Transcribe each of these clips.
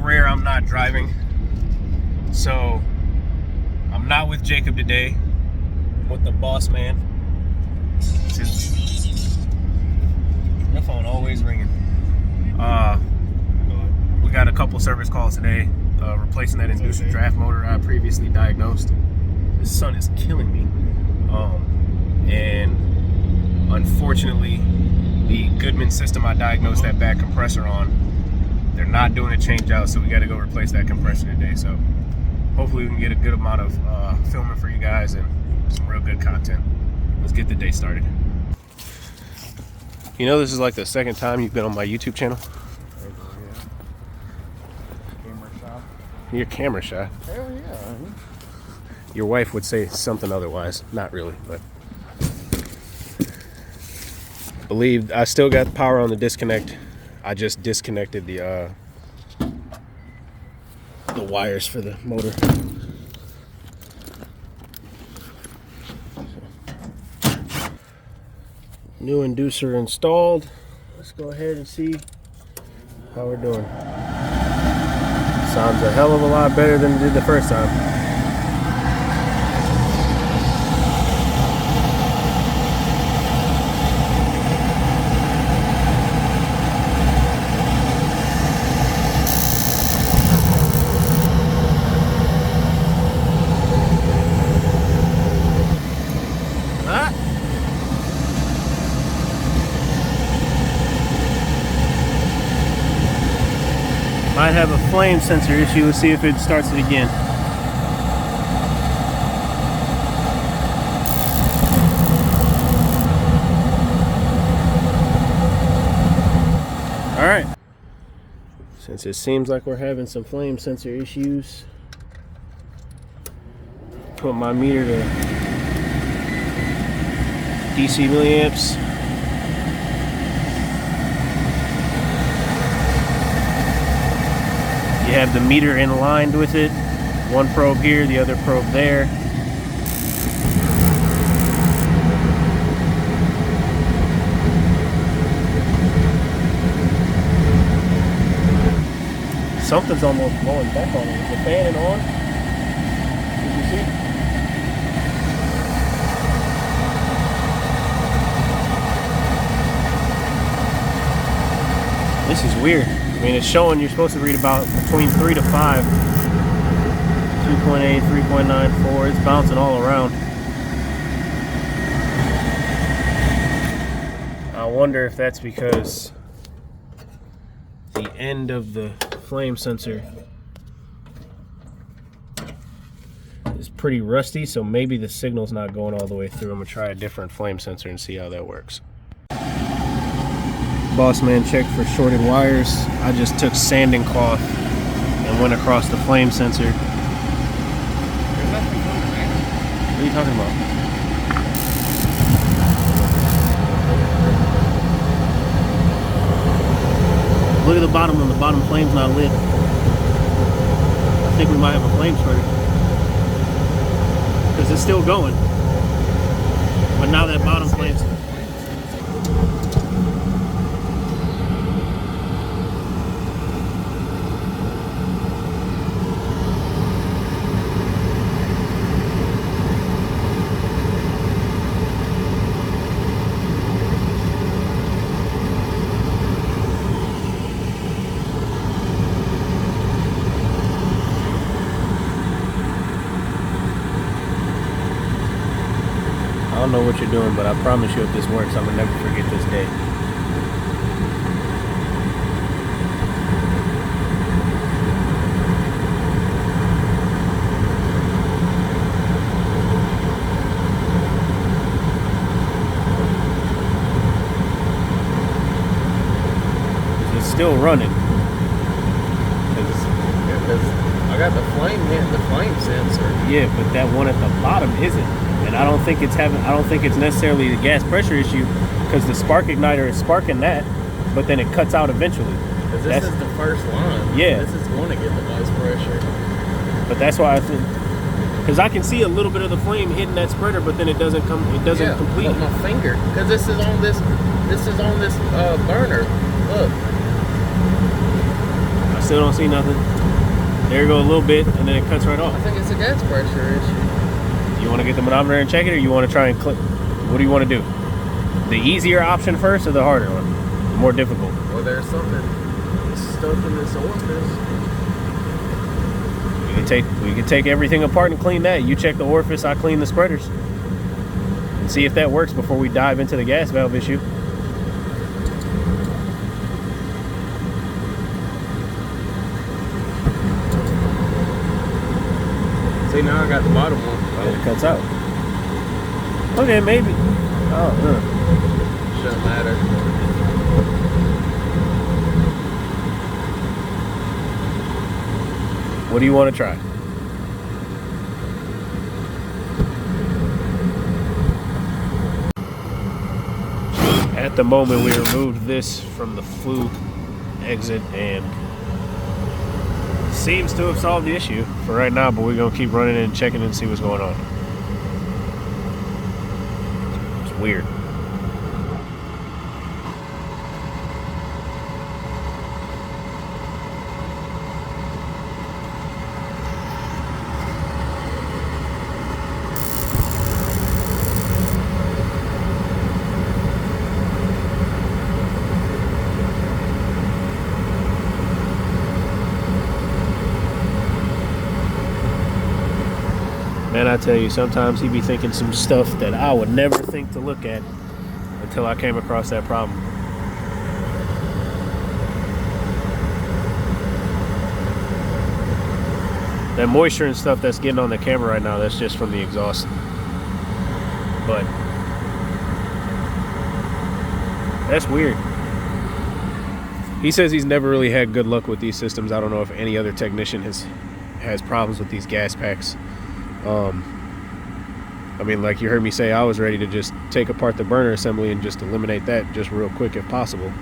rare I'm not driving. So I'm not with Jacob today. I'm with the boss man. Your phone always ringing. We got a couple service calls today, replacing that inducer draft motor I previously diagnosed. The sun is killing me. And unfortunately, the Goodman system I diagnosed that bad compressor on, they're not doing a change out, so we got to go replace that compressor today. So hopefully we can get a good amount of filming for you guys and some real good content. Let's get the day started. You know, this is like the second time you've been on my YouTube channel. Camera shot. You're camera shy. Hell yeah. Your wife would say something otherwise. Not really, but believe I still got power on the disconnect. I just disconnected the wires for the motor. New inducer installed. Let's go ahead and see how we're doing. Sounds a hell of a lot better than it did the first time. Might have a flame sensor issue. Let's see if it starts it again. All right. Since it seems like we're having some flame sensor issues, put my meter to DC milliamps. You have the meter in line with it. One probe here, the other probe there. Something's almost blowing back on it. Is the fan on? Did you see? This is weird. I mean, it's showing you're supposed to read about between 3 to 5. 2.8, 3.94. It's bouncing all around. I wonder if that's because the end of the flame sensor is pretty rusty, so maybe the signal's not going all the way through. I'm gonna try a different flame sensor and see how that works. Boss man checked for shorted wires. I just took sanding cloth and went across the flame sensor. What are you talking about? Look at the bottom one. The bottom flame's not lit. I think we might have a flame shortage. Because it's still going. But now that bottom flame's... I don't know what you're doing, but I promise you if this works, I'm gonna never forget this day. It's still running. I got the flame hitting the flame sensor. Yeah, but that one at the bottom isn't. And I don't think it's necessarily the gas pressure issue, because the spark igniter is sparking that, but then it cuts out eventually. Because this is the first line. Yeah. This is going to get the most pressure. But that's why I think, because I can see a little bit of the flame hitting that spreader, but then it doesn't complete. But my finger, because this is on this burner. Look. I still don't see nothing. There you go, a little bit, and then it cuts right off. I think it's a gas pressure issue. You want to get the manometer and check it, or you want to try and click? What do you want to do? The easier option first, or the harder one? The more difficult? Well, there's something stuck in this orifice. We can take everything apart and clean that. You check the orifice, I clean the spreaders. And see if that works before we dive into the gas valve issue. See, now I got the bottom one. Oh, it cuts out. Okay, maybe. Oh, Shouldn't matter. What do you want to try? At the moment, we removed this from the flue exit and seems to have solved the issue for right now, but we're going to keep running and checking and see what's going on. It's weird. Man, I tell you, sometimes he be thinking some stuff that I would never think to look at until I came across that problem. That moisture and stuff that's getting on the camera right now, that's just from the exhaust. But that's weird. He says he's never really had good luck with these systems. I don't know if any other technician has problems with these gas packs. I mean, like you heard me say, I was ready to just take apart the burner assembly and just eliminate that just real quick if possible,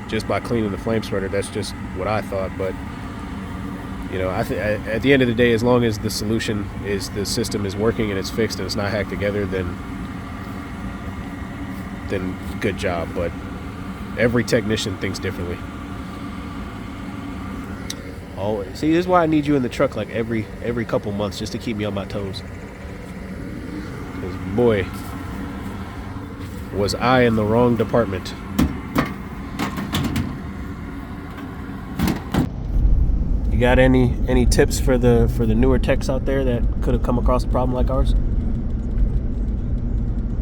just by cleaning the flame spreader. That's just what I thought. But you know, at the end of the day, as long as the solution is the system is working and it's fixed and it's not hacked together, then good job. But every technician thinks differently. Always. See, this is why I need you in the truck like every couple months, just to keep me on my toes. Because boy, was I in the wrong department. You got any tips for the newer techs out there that could have come across a problem like ours?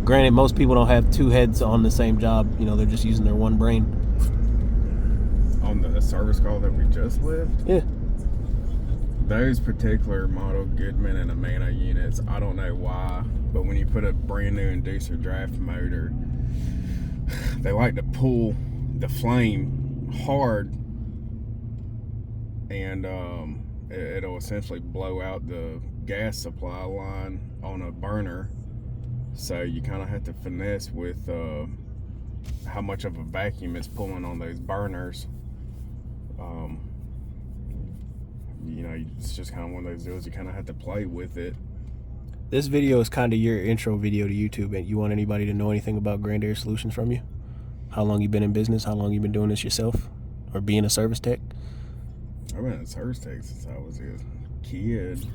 Granted, most people don't have two heads on the same job. You know, they're just using their one brain. On the service call that we just left? Yeah. Those particular model Goodman and Amana units, I don't know why, but when you put a brand new inducer draft motor, they like to pull the flame hard, and it'll essentially blow out the gas supply line on a burner. So you kind of have to finesse with how much of a vacuum it's pulling on those burners. You know, it's just kind of one of those deals you kind of have to play with it. This video is kind of your intro video to YouTube, and you want anybody to know anything about Grand Air Solutions from you? How long you been in business? How long you been doing this yourself? Or being a service tech? I've been a service tech since I was a kid.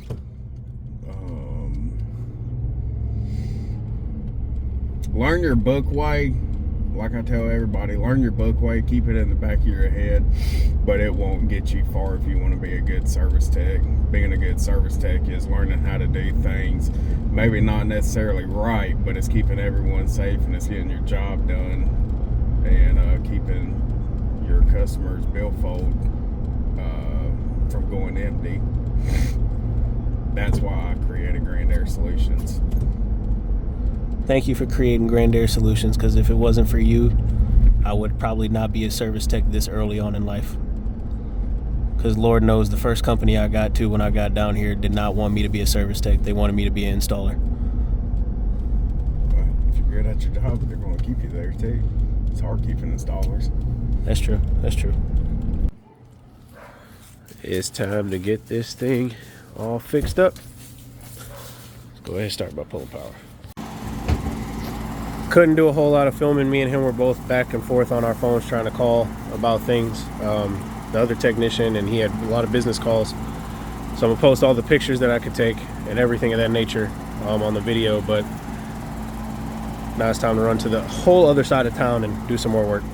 Learn your book way. Like I tell everybody, learn your book way, keep it in the back of your head, but it won't get you far if you want to be a good service tech. Being a good service tech is learning how to do things, maybe not necessarily right, but it's keeping everyone safe and it's getting your job done, and keeping your customers' billfold from going empty. That's why I created Grand Air Solutions. Thank you for creating Grand Air Solutions, because if it wasn't for you, I would probably not be a service tech this early on in life. Because Lord knows the first company I got to when I got down here did not want me to be a service tech. They wanted me to be an installer. Well, if you're good at your job, they're going to keep you there too. It's hard keeping installers. That's true. That's true. It's time to get this thing all fixed up. Let's go ahead and start by pulling power. Couldn't do a whole lot of filming. Me and him were both back and forth on our phones trying to call about things. the other technician, and he had a lot of business calls. So I'm gonna post all the pictures that I could take and everything of that nature on the video. But now it's time to run to the whole other side of town and do some more work.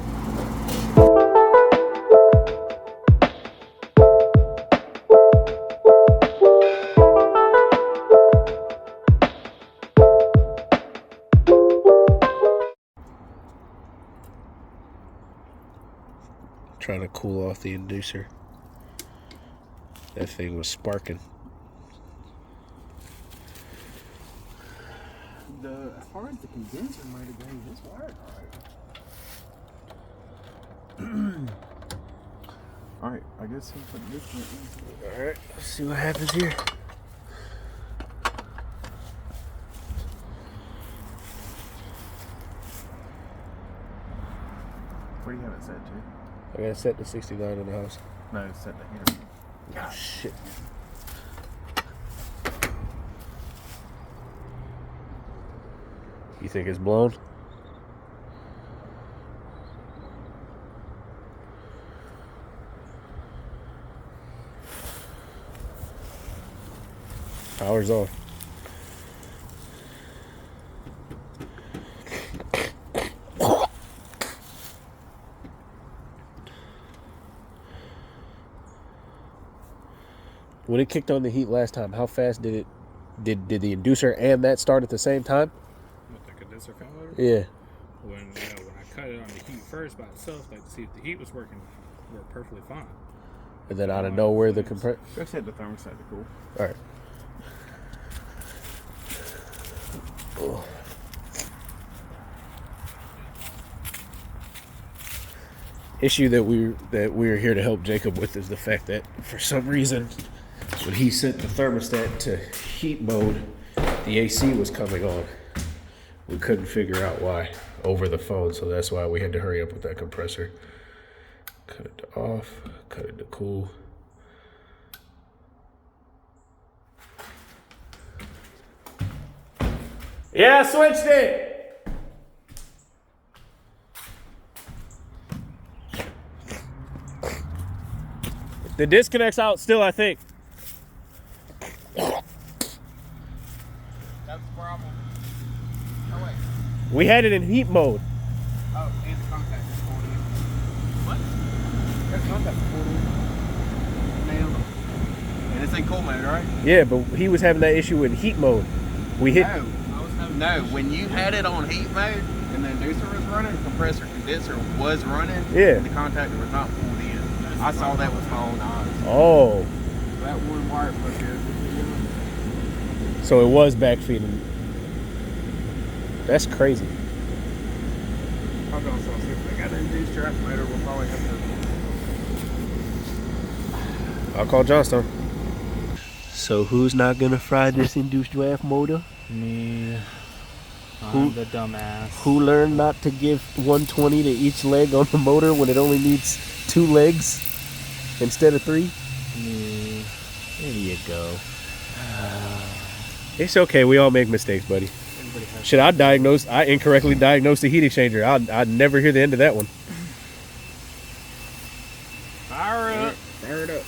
Trying to cool off the inducer. That thing was sparking. As far as the condenser might have been, this wired alright. Alright, I guess I'll put this one in. Alright, let's see what happens here. What do you have it set to? I got it set to 69 in the house. No, it's set to heater. Oh, shit. You think it's blown? Power's off. When it kicked on the heat last time, how fast did it? Did the inducer and that start at the same time? With the condenser fan motor? Yeah. When I cut it on the heat first by itself, like to see if the heat was working, worked perfectly fine. And then out of nowhere, the compressor. Go set the thermostat to cool. All right. Oh. Issue that we're here to help Jacob with is the fact that for some reason, when he set the thermostat to heat mode, the AC was coming on. We couldn't figure out why over the phone, so that's why we had to hurry up with that compressor. Cut it to off, cut it to cool. Yeah, I switched it! The disconnect's out still, I think. That's the problem. Oh, wait. We had it in heat mode. Oh, and the contact is 40. What? That contact is 40. Nailed it. And it's in cool mode, right? Yeah, but he was having that issue in heat mode. We hit. No, when you had it on heat mode and the inducer was running, the compressor condenser was running, Yeah. and the contactor was not pulled in. I saw that with my own eyes. Oh, That one wire plug here. so it was backfeeding. That's crazy. I'll go and see if they got an induced draft motor. We'll probably have to. I'll call Johnstone. So who's not gonna fry this induced draft motor? Me. Who- I'm the dumbass. Who learned not to give 120 to each leg on the motor when it only needs 2 legs instead of 3? Me. There you go. It's okay. We all make mistakes, buddy. Everybody has. Should I incorrectly diagnosed the heat exchanger. I'd never hear the end of that one. Fire up. Fire it up.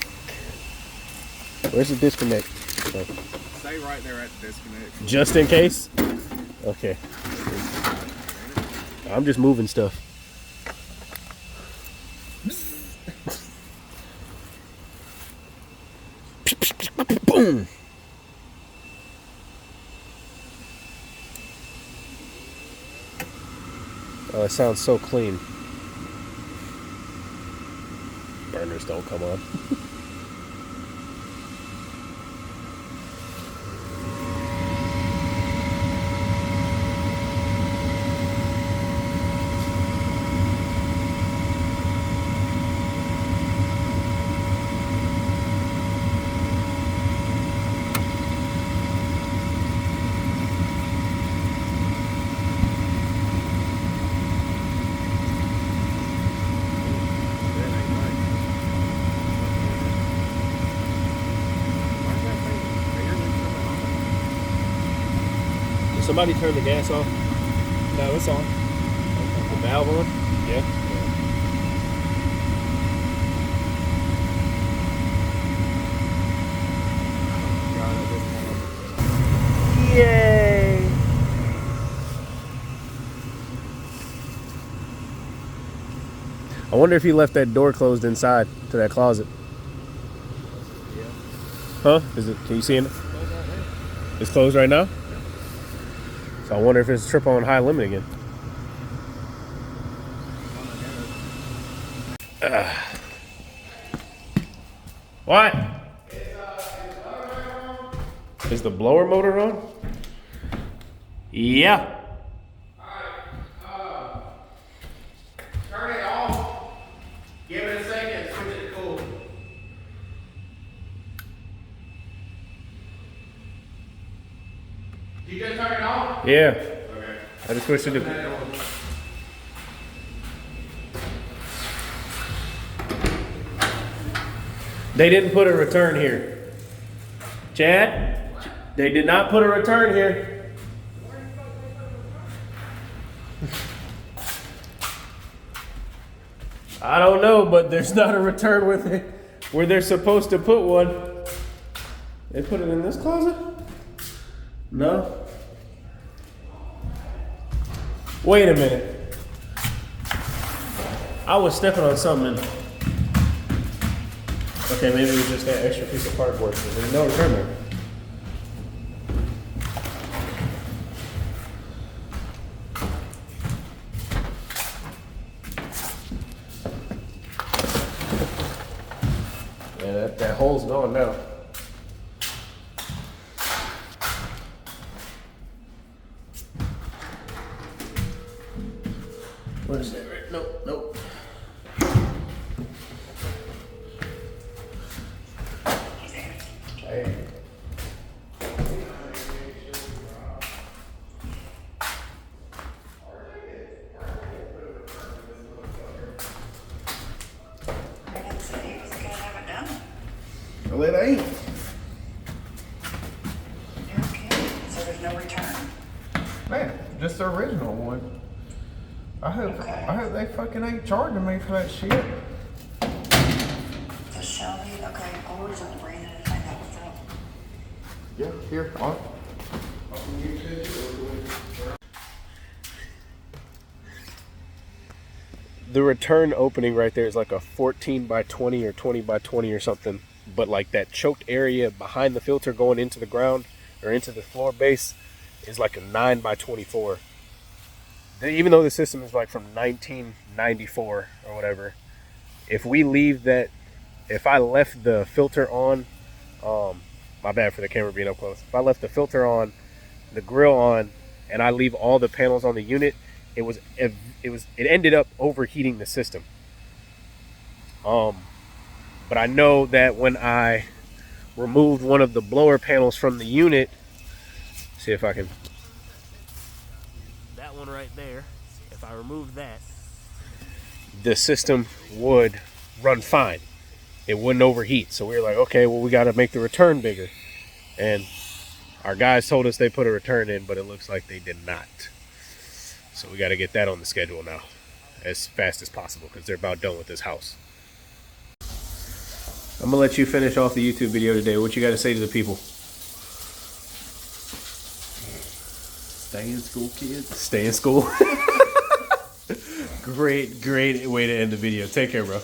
Where's the disconnect? Stay right there at the disconnect. Just in case? Okay. I'm just moving stuff. Boom. Oh, it sounds so clean. Burners don't come on. Somebody turn the gas off. No, it's on. The valve on? Yeah. wonder if he left that door closed inside to that closet. Huh? Is it? Can you see it? It's closed right now. So I wonder if it's trip on high limit again. What? Is the blower motor on? Yeah. Turn it off. Give it a second. Switch it to cool. You gonna turn it off? Yeah. Okay. I just switched it to. They didn't put a return here. Chad? They did not put a return here. I don't know, but there's not a return with it where they're supposed to put one. They put it in this closet? No. Wait a minute. I was stepping on something. Okay, maybe it was just that extra piece of cardboard. There's no return there. Yeah, that hole's gone now. What is that? Nope, nope. Hey. Well, it ain't. Okay, so there's no return. Man, just the original one. I hope they fucking ain't charging me for that shit. So Shelby, okay, I'll just have to bring it and find out what's up. Yeah, here, on. The return opening right there is like a 14 by 20 or 20 by 20 or something. But like that choked area behind the filter going into the ground or into the floor base is like a 9 by 24. Even though the system is like from 1994 or whatever, if we leave that, if I left the filter on, my bad for the camera being up close. If I left the filter on, the grill on, and I leave all the panels on the unit, it ended up overheating the system. But I know that when I removed one of the blower panels from the unit, see if I can. That one right there, if I remove that, the system would run fine. It wouldn't overheat. So we were like, okay, well, we got to make the return bigger. And our guys told us they put a return in, but it looks like they did not. So we got to get that on the schedule now as fast as possible because they're about done with this house. I'm going to let you finish off the YouTube video today. What you got to say to the people? Stay in school, kids. Stay in school. Great way to end the video. Take care, bro.